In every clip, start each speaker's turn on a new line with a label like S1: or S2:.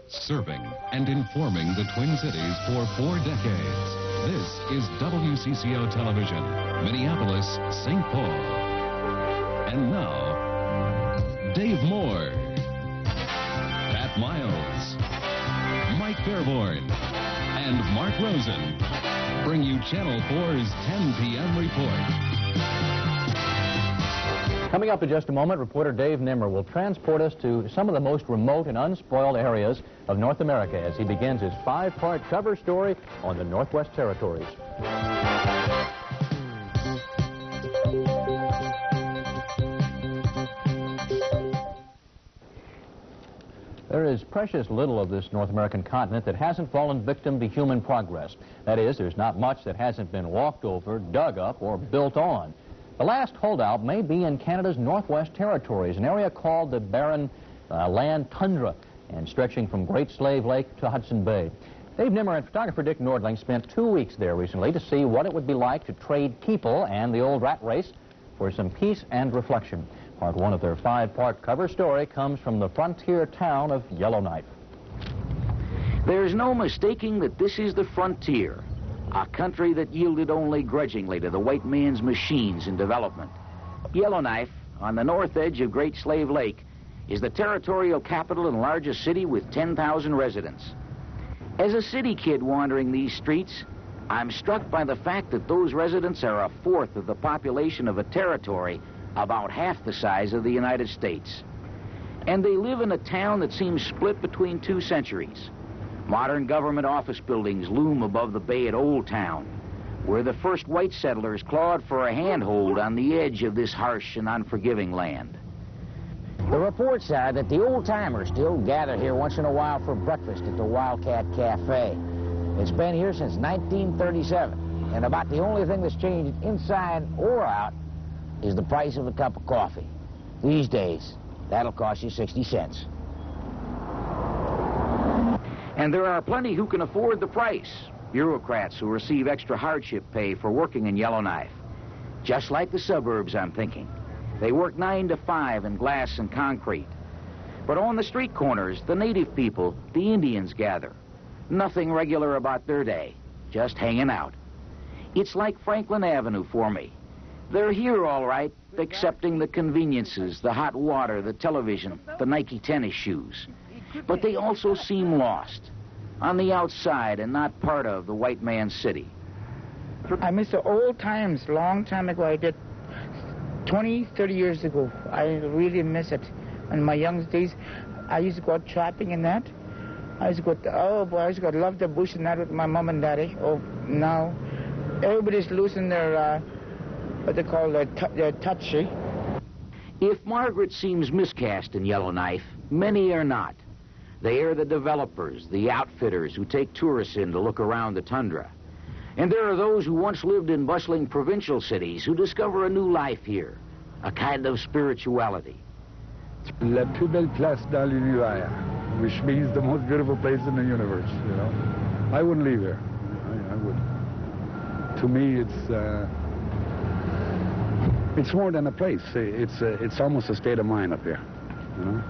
S1: serving and informing the Twin Cities for 4 decades. This is WCCO Television, Minneapolis, St. Paul. And now, Dave Moore, Pat Miles, Mike Fairborn, and Mark Rosen bring you Channel 4's 10 p.m. report.
S2: Coming up in just a moment, reporter Dave Nimmer will transport us to some of the most remote and unspoiled areas of North America as he begins his 5-part cover story on the Northwest Territories. There is precious little of this North American continent that hasn't fallen victim to human progress. That is, there's not much that hasn't been walked over, dug up, or built on. The last holdout may be in Canada's Northwest Territories, an area called the Barren land Tundra, and stretching from Great Slave Lake to Hudson Bay. Dave Nimmer and photographer Dick Nordling spent 2 weeks there recently to see what it would be like to trade people and the old rat race for some peace and reflection. Part 1 of their 5-part cover story comes from the frontier town of Yellowknife.
S3: There's no mistaking that this is the frontier, a country that yielded only grudgingly to the white man's machines and development. Yellowknife, on the north edge of Great Slave Lake, is the territorial capital and largest city with 10,000 residents. As a city kid wandering these streets, I'm struck by the fact that those residents are a fourth of the population of a territory about half the size of the United States. And they live in a town that seems split between 2 centuries. Modern government office buildings loom above the bay at Old Town, where the first white settlers clawed for a handhold on the edge of this harsh and unforgiving land.
S4: The reports are that the old-timers still gather here once in a while for breakfast at the Wildcat Cafe. It's been here since 1937, and about the only thing that's changed inside or out is the price of a cup of coffee. These days, that'll cost you 60 cents.
S3: And there are plenty who can afford the price. Bureaucrats who receive extra hardship pay for working in Yellowknife. Just like the suburbs, I'm thinking. They work 9 to 5 in glass and concrete. But on the street corners, the native people, the Indians, gather. Nothing regular about their day, just hanging out. It's like Franklin Avenue for me. They're here all right, accepting the conveniences, the hot water, the television, the Nike tennis shoes. But they also seem lost, on the outside and not part of the white man's city.
S5: I miss the old times, long time ago. I did 20, 30 years ago. I really miss it. In my young days, I used to go out shopping and that. I used to go, I used to go love the bush and that with my mom and daddy. Oh, now everybody's losing their, what they call their touchy.
S3: If Margaret seems miscast in Yellowknife, many are not. They are the developers, the outfitters who take tourists in to look around the tundra. And there are those who once lived in bustling provincial cities who discover a new life here, a kind of spirituality.
S6: La plus belle place dans l'univers, which means the most beautiful place in the universe, you know. I wouldn't leave here. I wouldn't. To me, it's more than a place. It's almost a state of mind up here, you know.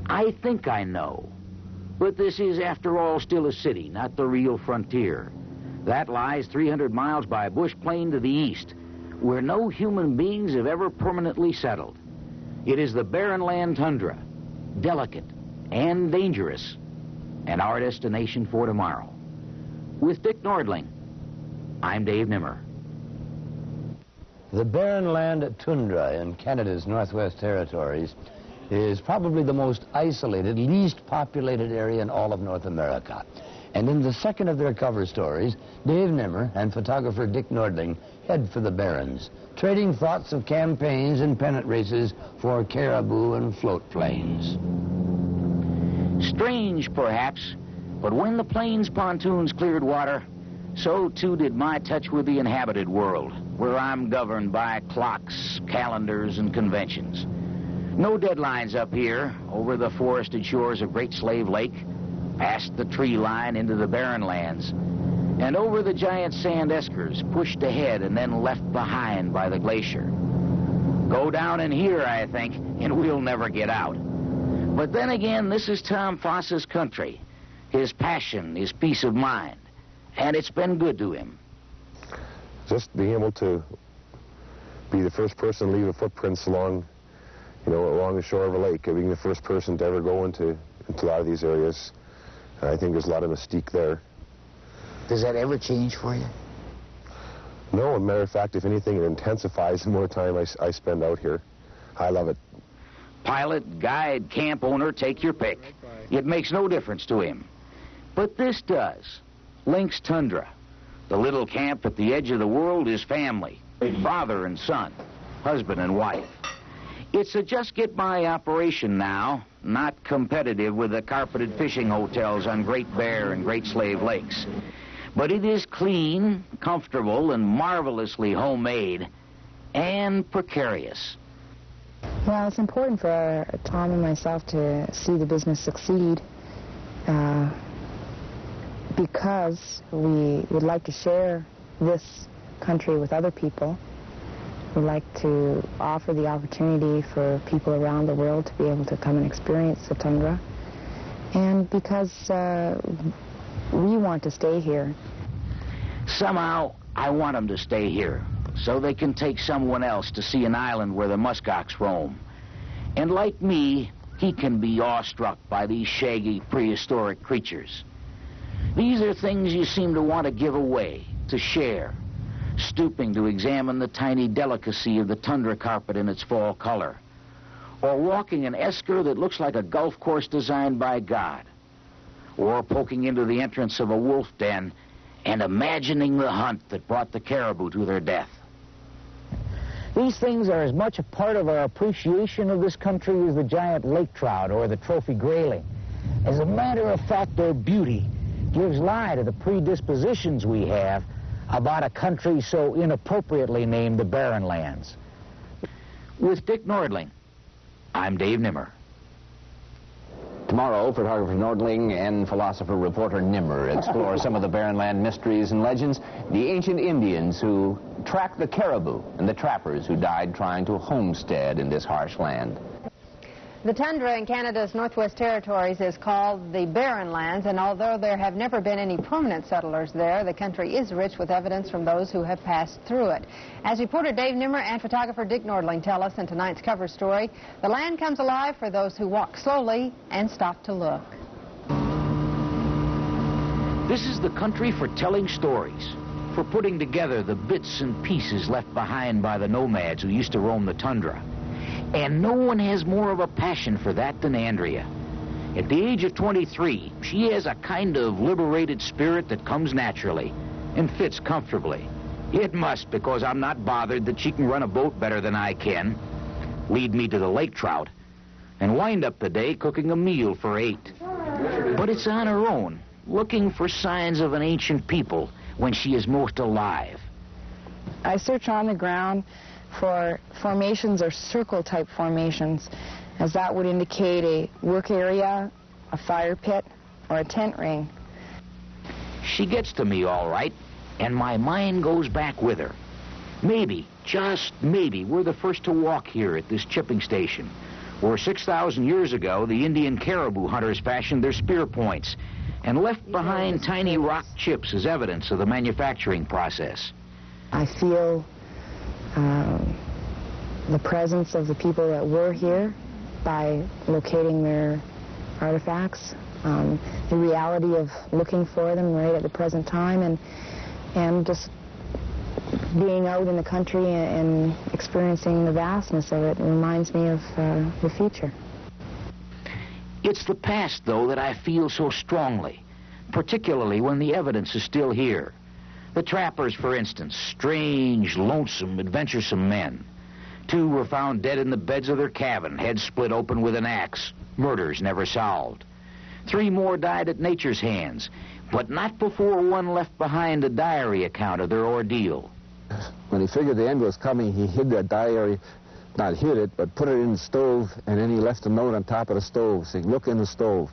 S3: I think I know. But this is, after all, still a city, not the real frontier. That lies 300 miles by Bush Plain to the east, where no human beings have ever permanently settled. It is the barren land tundra, delicate and dangerous, and our destination for tomorrow. With Dick Nordling, I'm Dave Nimmer.
S7: The barren land tundra in Canada's Northwest Territories is probably the most isolated, least populated area in all of North America. And in the second of their cover stories, Dave Nimmer and photographer Dick Nordling head for the Barrens, trading thoughts of campaigns and pennant races for caribou and float planes.
S3: Strange, perhaps, but when the plains pontoons cleared water, so too did my touch with the inhabited world, where I'm governed by clocks, calendars, and conventions. No deadlines up here, over the forested shores of Great Slave Lake, past the tree line into the barren lands, and over the giant sand eskers pushed ahead and then left behind by the glacier. Go down in here, I think, and we'll never get out. But then again, this is Tom Foss's country, his passion, his peace of mind, and it's been good to him.
S8: Just being able to be the first person to leave a footprints along, along the shore of a lake, being the first person to ever go into a lot of these areas, I think there's a lot of mystique there.
S4: Does that ever change for you?
S8: No, as a matter of fact, if anything, it intensifies the more time I spend out here. I love it.
S3: Pilot, guide, camp owner, take your pick. It makes no difference to him. But this does. Lynx Tundra. The little camp at the edge of the world is family. Father and son, husband and wife. It's a just-get-by operation now, not competitive with the carpeted fishing hotels on Great Bear and Great Slave Lakes. But it is clean, comfortable, and marvelously homemade, and precarious.
S9: Well, it's important for Tom and myself to see the business succeed because we would like to share this country with other people. We'd like to offer the opportunity for people around the world to be able to come and experience the tundra. And because we want to stay here.
S3: Somehow, I want them to stay here, so they can take someone else to see an island where the muskox roam. And like me, he can be awestruck by these shaggy, prehistoric creatures. These are things you seem to want to give away, to share, stooping to examine the tiny delicacy of the tundra carpet in its fall color, or walking an esker that looks like a golf course designed by God, or poking into the entrance of a wolf den and imagining the hunt that brought the caribou to their death.
S4: These things are as much a part of our appreciation of this country as the giant lake trout or the trophy grayling. As a matter of fact, their beauty gives lie to the predispositions we have about a country so inappropriately named the Barren Lands.
S3: With Dick Nordling, I'm Dave Nimmer.
S2: Tomorrow, photographer Nordling and philosopher reporter Nimmer explore some of the Barren Land mysteries and legends, the ancient Indians who tracked the caribou and the trappers who died trying to homestead in this harsh land.
S10: The tundra in Canada's Northwest Territories is called the Barren Lands, and although there have never been any permanent settlers there, the country is rich with evidence from those who have passed through it. As reporter Dave Nimmer and photographer Dick Nordling tell us in tonight's cover story, the land comes alive for those who walk slowly and stop to look.
S3: This is the country for telling stories, for putting together the bits and pieces left behind by the nomads who used to roam the tundra. And no one has more of a passion for that than Andrea. At the age of 23, she has a kind of liberated spirit that comes naturally and fits comfortably. It must, because I'm not bothered that she can run a boat better than I can, lead me to the lake trout, and wind up the day cooking a meal for 8. But it's on her own, looking for signs of an ancient people when she is most alive.
S9: I search on the ground for formations or circle-type formations, as that would indicate a work area, a fire pit, or a tent ring.
S3: She gets to me all right, and my mind goes back with her. Maybe, just maybe, we're the first to walk here at this chipping station, where 6,000 years ago the Indian caribou hunters fashioned their spear points and left behind tiny rock chips as evidence of the manufacturing process.
S9: I feel the presence of the people that were here by locating their artifacts, the reality of looking for them right at the present time, and just being out in the country and experiencing the vastness of it reminds me of the future.
S3: It's the past, though, that I feel so strongly, particularly when the evidence is still here. The trappers, for instance, strange, lonesome, adventuresome men. 2 were found dead in the beds of their cabin, heads split open with an axe, murders never solved. 3 more died at nature's hands, but not before one left behind a diary account of their ordeal.
S11: When he figured the end was coming, he hid that diary, not hid it, but put it in the stove, and then he left a note on top of the stove, saying, "Look in the stove."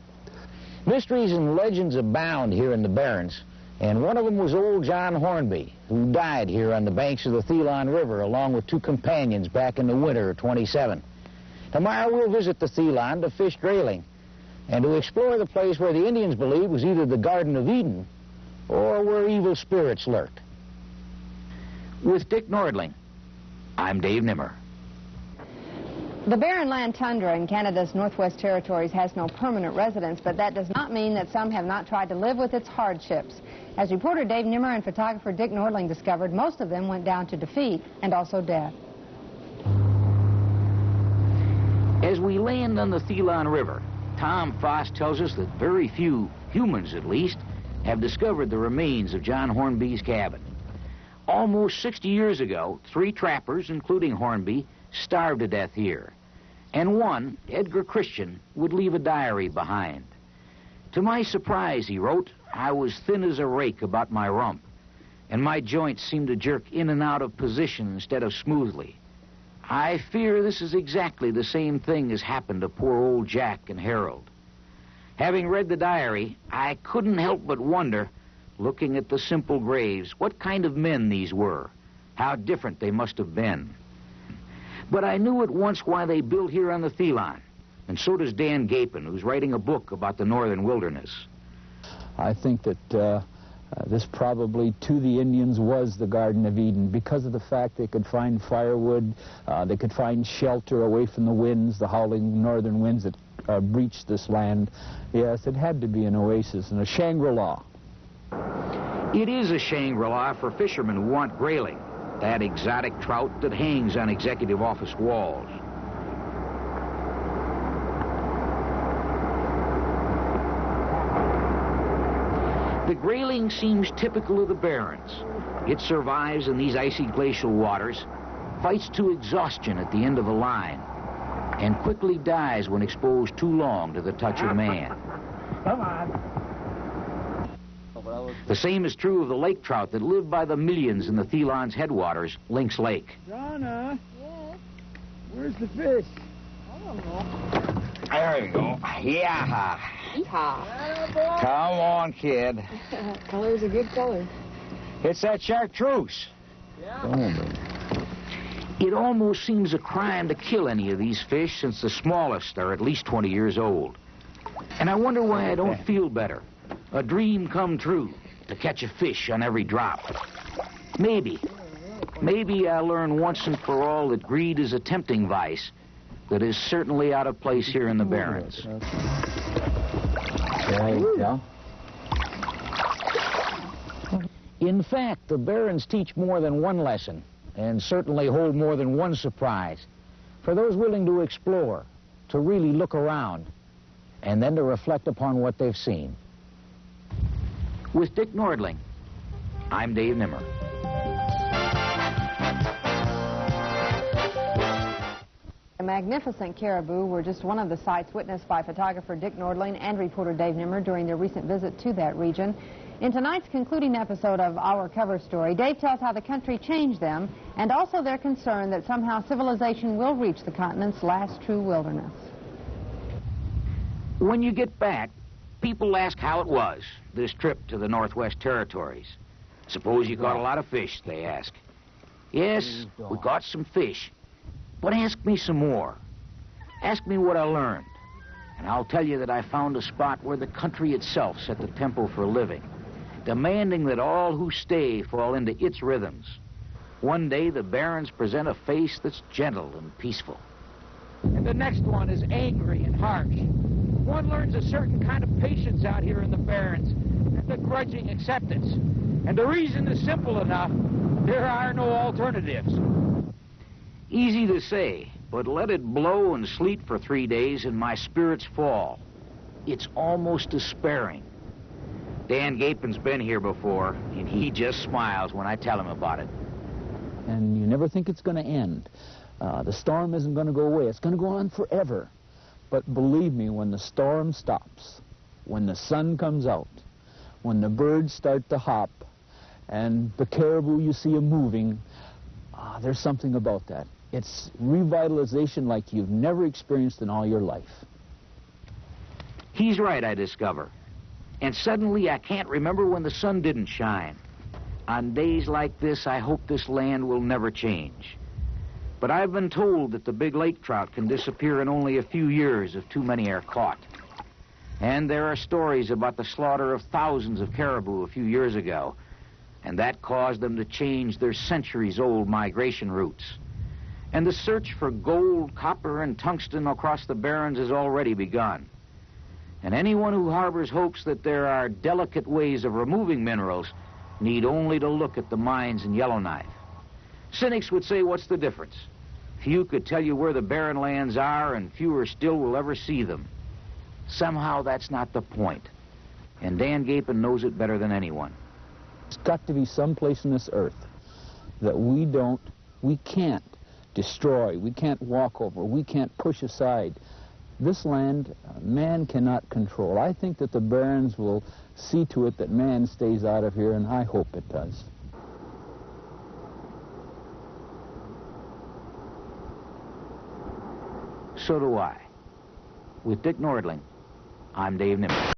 S4: Mysteries and legends abound here in the Barrens, and one of them was old John Hornby, who died here on the banks of the Thelon River along with 2 companions back in the winter of '27. Tomorrow we'll visit the Thelon to fish grayling and to explore the place where the Indians believed was either the Garden of Eden or where evil spirits lurked.
S3: With Dick Nordling, I'm Dave Nimmer.
S10: The Barren Land Tundra in Canada's Northwest Territories has no permanent residents, but that does not mean that some have not tried to live with its hardships. As reporter Dave Nimmer and photographer Dick Nordling discovered, most of them went down to defeat and also death.
S3: As we land on the Thelon River, Tom Foss tells us that very few, humans at least, have discovered the remains of John Hornby's cabin. Almost 60 years ago, 3 trappers, including Hornby, starved to death here. And one, Edgar Christian, would leave a diary behind. To my surprise, he wrote, I was thin as a rake about my rump, and my joints seemed to jerk in and out of position instead of smoothly. I fear this is exactly the same thing as happened to poor old Jack and Harold. Having read the diary, I couldn't help but wonder, looking at the simple graves, what kind of men these were, how different they must have been. But I knew at once why they built here on the Thelon, and so does Dan Gapin, who's writing a book about the northern wilderness.
S12: I think that this probably, to the Indians, was the Garden of Eden because of the fact they could find firewood, they could find shelter away from the winds, the howling northern winds that breached this land. Yes, it had to be an oasis and a Shangri-La.
S3: It is a Shangri-La for fishermen who want grayling, that exotic trout that hangs on executive office walls. The grayling seems typical of the Barrens. It survives in these icy glacial waters, fights to exhaustion at the end of the line, and quickly dies when exposed too long to the touch of man.
S5: Come on.
S3: The same is true of the lake trout that live by the millions in the Thelon's headwaters, Lynx Lake.
S5: Donna, where's the fish?
S4: I don't know. There you go. Yeah.
S10: Yeehaw.
S4: Come on, kid.
S10: Color's a good color.
S4: It's that chartreuse.
S5: Yeah.
S3: It almost seems a crime to kill any of these fish since the smallest are at least 20 years old. And I wonder why I don't feel better. A dream come true to catch a fish on every drop. Maybe I'll learn once and for all that greed is a tempting vice that is certainly out of place here in the Barrens.
S4: There you go.
S3: In fact, the Barrens teach more than one lesson and certainly hold more than one surprise for those willing to explore, to really look around, and then to reflect upon what they've seen. With Dick Nordling, I'm Dave Nimmer.
S10: The magnificent caribou were just one of the sights witnessed by photographer Dick Nordling and reporter Dave Nimmer during their recent visit to that region. In tonight's concluding episode of Our Cover Story, Dave tells how the country changed them and also their concern that somehow civilization will reach the continent's last true wilderness.
S3: When you get back, people ask how it was, this trip to the Northwest Territories. Suppose you caught a lot of fish, they ask. Yes, we caught some fish. But ask me some more. Ask me what I learned. And I'll tell you that I found a spot where the country itself set the tempo for living, demanding that all who stay fall into its rhythms. One day, the Barrens present a face that's gentle and peaceful.
S4: And the next one is angry and harsh. One learns a certain kind of patience out here in the Barrens and a grudging acceptance. And the reason is simple enough. There are no alternatives.
S3: Easy to say, but let it blow and sleet for 3 days and my spirits fall. It's almost despairing. Dan Gapin's been here before, and he just smiles when I tell him about it.
S12: And you never think it's going to end. The storm isn't going to go away. It's going to go on forever. But believe me, when the storm stops, when the sun comes out, when the birds start to hop, and the caribou you see them moving, there's something about that. It's revitalization like you've never experienced in all your life.
S3: He's right, I discover. And suddenly I can't remember when the sun didn't shine. On days like this, I hope this land will never change. But I've been told that the big lake trout can disappear in only a few years if too many are caught. And there are stories about the slaughter of thousands of caribou a few years ago, and that caused them to change their centuries-old migration routes. And the search for gold, copper, and tungsten across the Barrens has already begun. And anyone who harbors hopes that there are delicate ways of removing minerals need only to look at the mines in Yellowknife. Cynics would say, what's the difference? Few could tell you where the barren lands are, and fewer still will ever see them. Somehow that's not the point. And Dan Gapin knows it better than anyone.
S12: It's got to be some place on this earth that we can't destroy, we can't walk over, we can't push aside. This land, man cannot control. I think that the Barrens will see to it that man stays out of here, and I hope it does.
S3: So do I. With Dick Nordling, I'm Dave Nimmer.